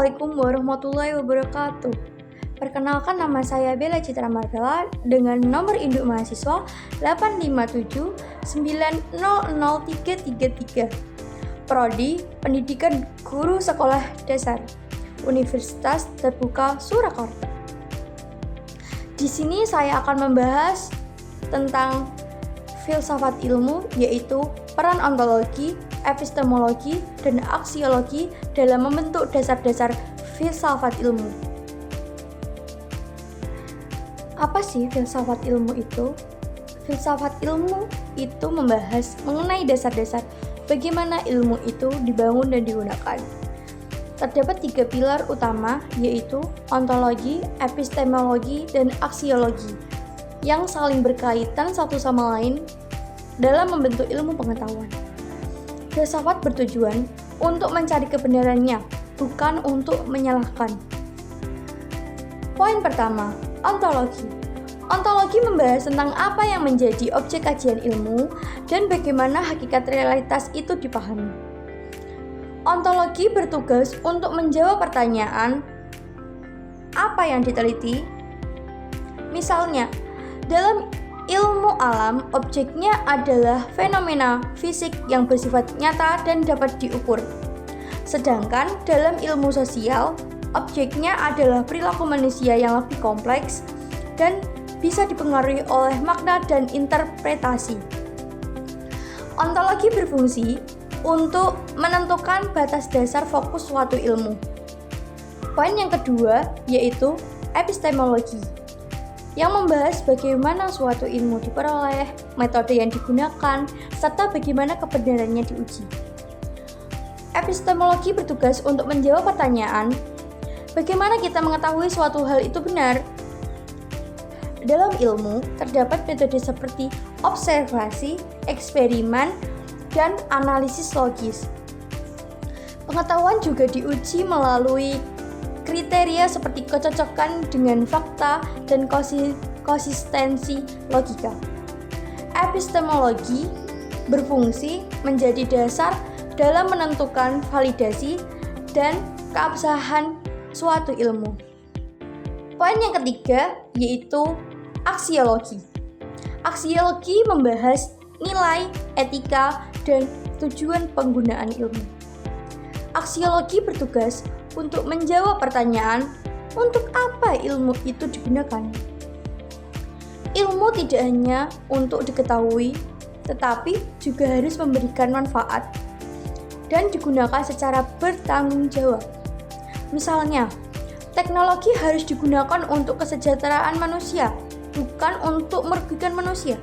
Assalamualaikum warahmatullahi wabarakatuh. Perkenalkan, nama saya Bella Citra Margala dengan nomor induk mahasiswa 857900333. Prodi Pendidikan Guru Sekolah Dasar, Universitas Terbuka Surakarta. Di sini saya akan membahas tentang filsafat ilmu, yaitu peran ontologi, epistemologi, dan aksiologi dalam membentuk dasar-dasar filsafat ilmu. Apa sih filsafat ilmu itu? Filsafat ilmu itu membahas mengenai dasar-dasar bagaimana ilmu itu dibangun dan digunakan. Terdapat 3 pilar utama, yaitu ontologi, epistemologi, dan aksiologi, yang saling berkaitan satu sama lain dalam membentuk ilmu pengetahuan. Filsafat bertujuan untuk mencari kebenarannya, bukan untuk menyalahkan. Poin pertama, ontologi. Ontologi membahas tentang apa yang menjadi objek kajian ilmu dan bagaimana hakikat realitas itu dipahami. Ontologi bertugas untuk menjawab pertanyaan apa yang diteliti. Misalnya, dalam ilmu alam, objeknya adalah fenomena fisik yang bersifat nyata dan dapat diukur. Sedangkan dalam ilmu sosial, objeknya adalah perilaku manusia yang lebih kompleks dan bisa dipengaruhi oleh makna dan interpretasi. Ontologi berfungsi untuk menentukan batas dasar fokus suatu ilmu. Poin yang kedua yaitu epistemologi, yang membahas bagaimana suatu ilmu diperoleh, metode yang digunakan, serta bagaimana kebenarannya diuji. Epistemologi bertugas untuk menjawab pertanyaan, bagaimana kita mengetahui suatu hal itu benar? Dalam ilmu, terdapat metode seperti observasi, eksperimen, dan analisis logis. Pengetahuan juga diuji melalui kriteria seperti kecocokan dengan fakta dan konsistensi logika. Epistemologi berfungsi menjadi dasar dalam menentukan validasi dan keabsahan suatu ilmu. Poin yang ketiga yaitu aksiologi. Aksiologi membahas nilai, etika, dan tujuan penggunaan ilmu. Aksiologi bertugas untuk menjawab pertanyaan, untuk apa ilmu itu digunakan? Ilmu tidak hanya untuk diketahui, tetapi juga harus memberikan manfaat dan digunakan secara bertanggung jawab. Misalnya, teknologi harus digunakan untuk kesejahteraan manusia, bukan untuk merugikan manusia.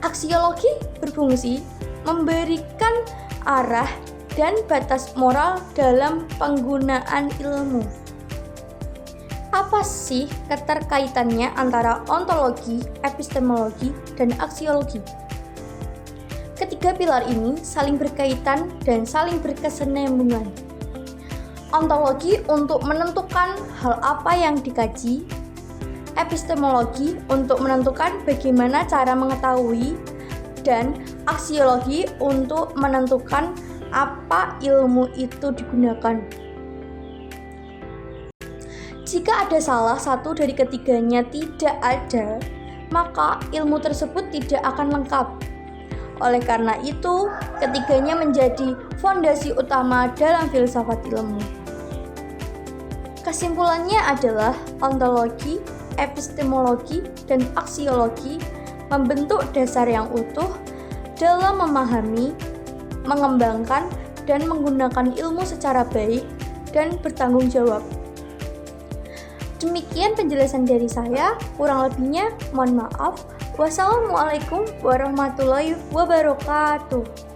Aksiologi berfungsi memberikan arah dan batas moral dalam penggunaan ilmu. Apa sih keterkaitannya antara ontologi, epistemologi, dan aksiologi? Ketiga pilar ini saling berkaitan dan saling berkesinambungan. Ontologi untuk menentukan hal apa yang dikaji, epistemologi untuk menentukan bagaimana cara mengetahui, dan aksiologi untuk menentukan apa ilmu itu digunakan. Jika ada salah satu dari ketiganya tidak ada, maka ilmu tersebut tidak akan lengkap. Oleh karena itu, ketiganya menjadi fondasi utama dalam filsafat ilmu. Kesimpulannya adalah ontologi, epistemologi, dan aksiologi membentuk dasar yang utuh dalam memahami, mengembangkan, dan menggunakan ilmu secara baik dan bertanggung jawab. Demikian penjelasan dari saya, kurang lebihnya mohon maaf. Wassalamualaikum warahmatullahi wabarakatuh.